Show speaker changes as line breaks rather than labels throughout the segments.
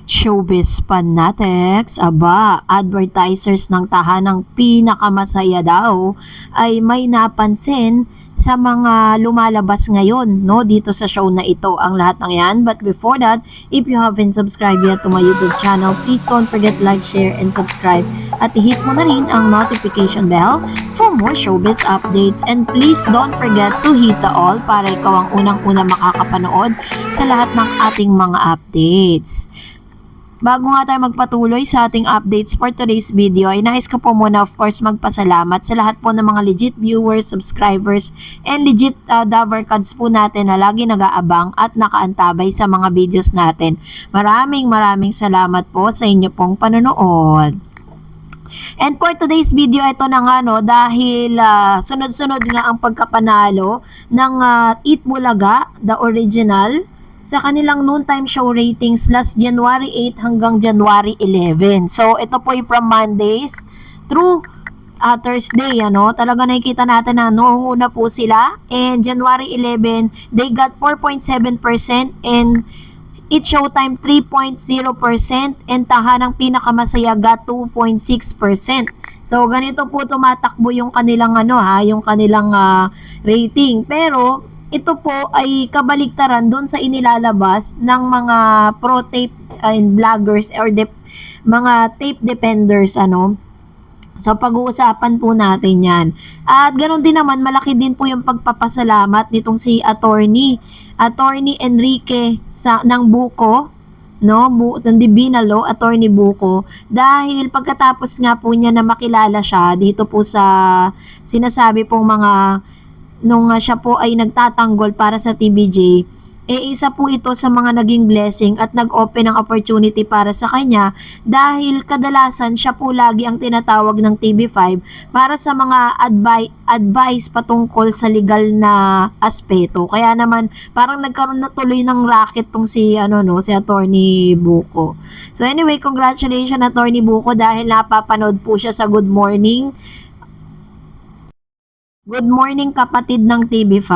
Showbiz Fanatics, aba, advertisers ng tahanang pinakamasaya daw ay may napansin sa mga lumalabas ngayon, no, dito sa show na ito, ang lahat ng yan. But before that, if you haven't subscribed yet to my YouTube channel, please don't forget like, share, and subscribe. At i-hit mo na rin ang notification bell for more showbiz updates. And please don't forget to hit the all para ikaw ang unang-una makakapanood sa lahat ng ating mga updates. Bago nga tayo magpatuloy sa ating updates for today's video, ay nais ko po muna of course magpasalamat sa lahat po ng mga legit viewers, subscribers, and legit Davercards po natin na lagi nag-aabang at nakaantabay sa mga videos natin. Maraming salamat po sa inyo pong panonood. And for today's video, ito na nga no, dahil sunod-sunod nga ang pagkapanalo ng Eat Bulaga, the original, sa kanilang noontime show ratings last January 8 hanggang January 11. So, ito po yung from Mondays through Thursday, ano, talaga nakikita natin na noong una po sila. And January 11, they got 4.7% and Eat Showtime 3.0% and Tahanang Pinakamasaya got 2.6%. So, ganito po tumatakbo yung kanilang yung kanilang rating. Pero ito po ay kabaligtaran doon sa inilalabas ng mga pro tape and vloggers or mga tape defenders So pag-uusapan po natin 'yan. At ganoon din naman malaki din po yung pagpapasalamat nitong si Attorney Enrique ng Buko, no, ng Binalo, Attorney Buko, dahil pagkatapos nga po niya na makilala siya dito po sa sinasabi pong mga nung siya po ay nagtatanggol para sa TVJ, isa po ito sa mga naging blessing at nag-open ng opportunity para sa kanya dahil kadalasan siya po lagi ang tinatawag ng TV5 para sa mga advice patungkol sa legal na aspeto. Kaya naman parang nagkaroon na tuloy ng racket tong si Attorney Buko. So anyway, congratulations Attorney Buko dahil napapanood po siya sa Good Morning kapatid ng TV5,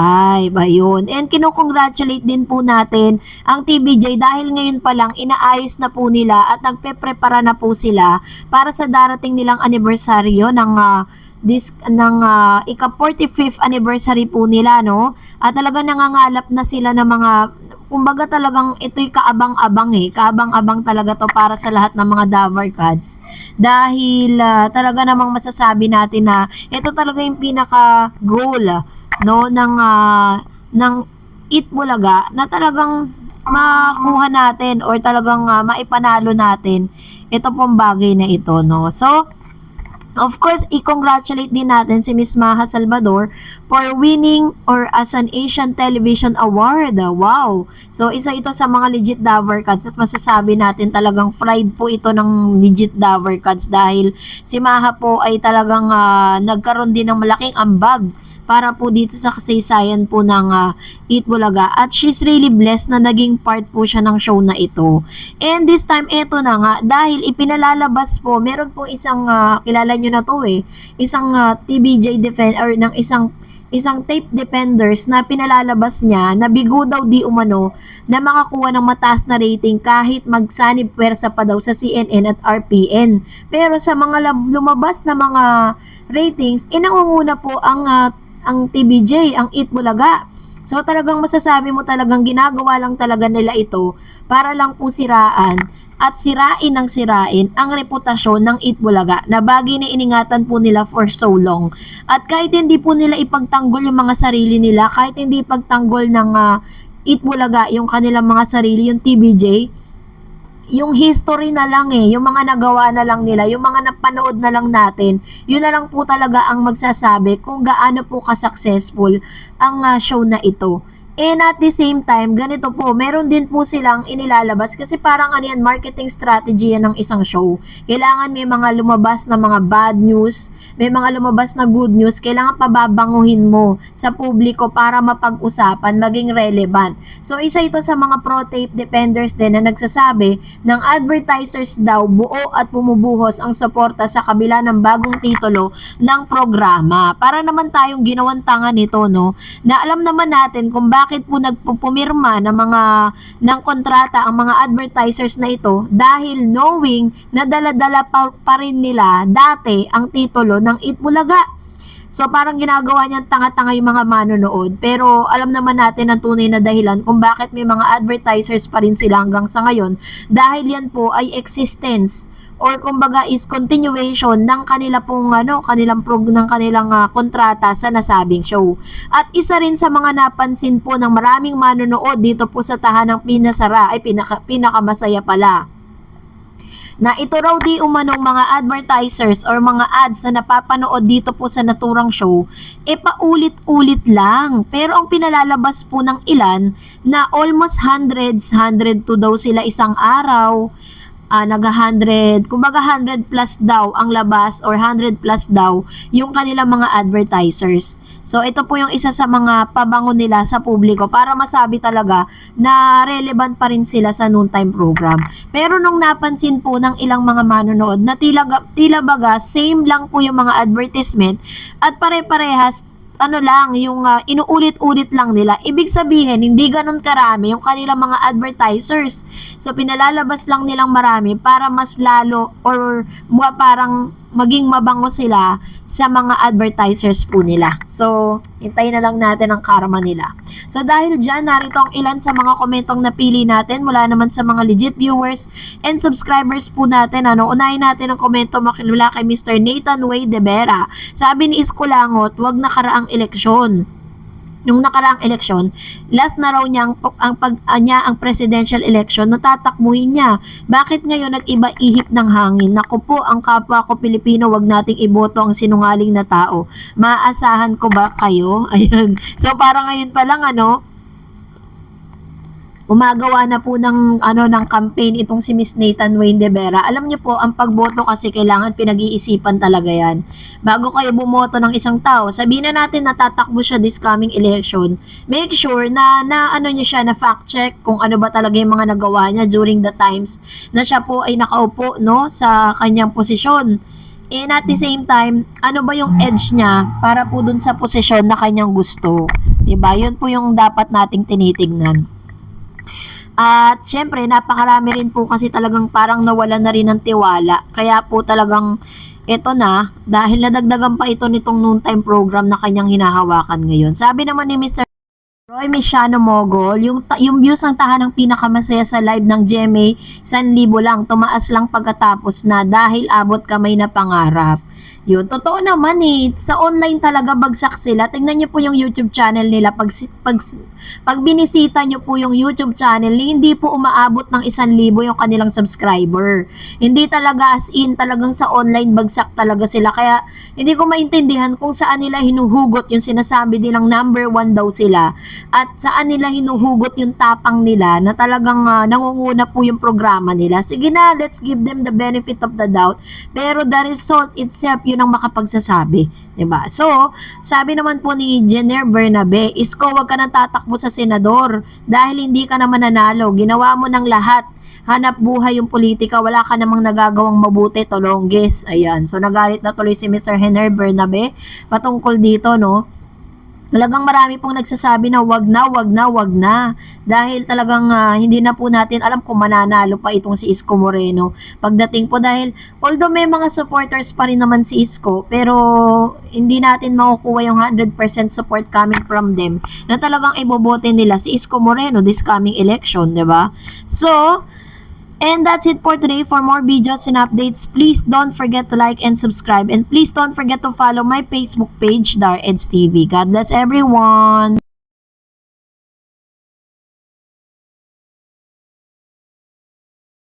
ayun. And kinukongratulate din po natin ang TVJ dahil ngayon pa lang inaayos na po nila at nagpe-prepara na po sila para sa darating nilang anibersaryo ng ika-45th anniversary po nila, no? At talaga nangangalap na sila ng mga, kumbaga talagang ito'y kaabang-abang talaga to para sa lahat ng mga Davercards. Dahil talaga namang masasabi natin na ito talaga yung pinaka-goal ng Eat Bulaga na talagang makuha natin or talagang maipanalo natin ito pong bagay na ito, no? So, of course, i-congratulate din natin si Miss Maha Salvador for winning or as an Asian Television Award. Wow! So, isa ito sa mga legit Davercards at masasabi natin talagang pride po ito ng legit Davercards dahil si Maha po ay talagang nagkaroon din ng malaking ambag para po dito sa kasaysayan po ng Eat Bulaga. At she's really blessed na naging part po siya ng show na ito. And this time, eto na nga, dahil ipinalalabas po, meron po isang, kilala nyo na to isang TVJ or ng isang tape defenders na pinalalabas niya na bigo daw di umano na makakuha ng mataas na rating kahit magsanib pwersa pa daw sa CNN at RPN. Pero sa mga lumabas na mga ratings, inangunguna po ang TVJ, ang Eat Bulaga. So talagang masasabi mo talagang ginagawa lang talaga nila ito para lang po sirain ang reputasyon ng Eat Bulaga na bagay na iningatan po nila for so long. At kahit hindi po nila ipagtanggol yung mga sarili nila, kahit hindi ipagtanggol ng Eat Bulaga yung kanilang mga sarili, yung TVJ, yung history na lang yung mga nagawa na lang nila, yung mga napanood na lang natin, yun na lang po talaga ang magsasabi kung gaano po ka-successful ang show na ito. And at the same time, ganito po, meron din po silang inilalabas kasi parang marketing strategy yan ng isang show. Kailangan may mga lumabas na mga bad news, may mga lumabas na good news, kailangan pababanguhin mo sa publiko para mapag-usapan, maging relevant. So isa ito sa mga pro tape defenders din na nagsasabi ng advertisers daw buo at bumubuhos ang suporta sa kabila ng bagong titulo ng programa. Para naman tayong ginawang tanga nito, no? Na alam naman natin kung bakit bakit po nagpumirma ng kontrata ang mga advertisers na ito? Dahil knowing na dala-dala pa rin nila dati ang titulo ng Itbulaga. So parang ginagawa niyang tanga-tanga yung mga manonood, pero alam naman natin ang tunay na dahilan kung bakit may mga advertisers pa rin sila hanggang sa ngayon, dahil yan po ay existence or kumbaga is continuation ng kanila pong kanilang kontrata sa nasabing show. At isa rin sa mga napansin po ng maraming manonood dito po sa tahanang pinasara ay pinakamasaya pala, na ito raw di umanong mga advertisers or mga ads na napapanood dito po sa naturang show, paulit-ulit lang. Pero ang pinalalabas po ng ilan na almost hundreds, 102 daw sila isang araw, nag-100, kumbaga 100 plus daw ang labas or 100 plus daw yung kanilang mga advertisers. So ito po yung isa sa mga pabango nila sa publiko para masabi talaga na relevant pa rin sila sa noontime program. Pero nung napansin po ng ilang mga manonood na tila baga same lang po yung mga advertisement at pare-parehas yung inuulit-ulit lang nila. Ibig sabihin, hindi ganun karami yung kanilang mga advertisers. So, pinalalabas lang nilang marami para mas lalo or parang maging mabango sila sa mga advertisers po nila. So, hintayin na lang natin ang karma nila. So, dahil dyan, narito ang ilan sa mga komentong napili natin mula naman sa mga legit viewers and subscribers po natin. Unahin natin ang komento mula kay Mr. Nathan Way de Vera. Sabi ni Isko Langot, wag na karaang eleksyon. Nung nakaraang eleksyon, last na raw niya ang presidential election, natatakbuhin niya. Bakit ngayon nag-iba ihip ng hangin? Naku po, ang kapwa ko Pilipino, wag nating iboto ang sinungaling na tao. Maaasahan ko ba kayo? Ayun. So, parang ngayon pa lang, umagawa na po ng campaign itong si Miss Nathan Wayne de Vera. Alam niyo po, ang pagboto kasi kailangan pinag-iisipan talaga yan. Bago kayo bumoto ng isang tao, sabihin na natin natatakbo siya this coming election, make sure na niyo siya, na fact check kung ano ba talaga yung mga nagawa niya during the times na siya po ay nakaupo sa kanyang posisyon. And at the same time, ano ba yung edge niya para po dun sa posisyon na kanyang gusto. Diba? Yun po yung dapat nating tinitingnan. At syempre, napakarami rin po kasi talagang parang nawala na rin ng tiwala. Kaya po talagang ito na, dahil nadagdagan pa ito nitong noontime program na kanyang hinahawakan ngayon. Sabi naman ni Mr. Roy Mesiano Mogol, yung views ng tahanang pinakamasaya sa live ng GMA, 1,000 lang, tumaas lang pagkatapos na dahil abot kamay na pangarap. Yun, totoo naman sa online talaga bagsak sila. Tingnan niyo po yung YouTube channel nila. Pag binisita niyo po yung YouTube channel, hindi po umaabot ng 1,000 yung kanilang subscriber. Hindi talaga as in, talagang sa online bagsak talaga sila. Kaya hindi ko maintindihan kung saan nila hinuhugot yung sinasabi nilang number 1 daw sila. At saan nila hinuhugot yung tapang nila na talagang nangunguna po yung programa nila. Sige na, let's give them the benefit of the doubt. Pero the result itself, yun ang makapagsasabi. Diba? So, sabi naman po ni Jenner Bernabe, Isko, wag ka nang tatakbo sa senador dahil hindi ka naman nanalo. Ginawa mo ng lahat. Hanap buhay yung politika. Wala ka namang nagagawang mabuti, tolongges. Ayan. So, nagalit na tuloy si Mr. Jenner Bernabe patungkol dito, Talagang marami pong nagsasabi na wag na. Dahil talagang hindi na po natin alam kung mananalo pa itong si Isko Moreno. Pagdating po dahil, although may mga supporters pa rin naman si Isko, pero hindi natin makukuha yung 100% support coming from them na talagang ibobote nila si Isko Moreno this coming election, diba? So, and that's it for today. For more videos and updates, please don't forget to like and subscribe. And please don't forget to follow my Facebook page, Dar Eds TV. God bless everyone!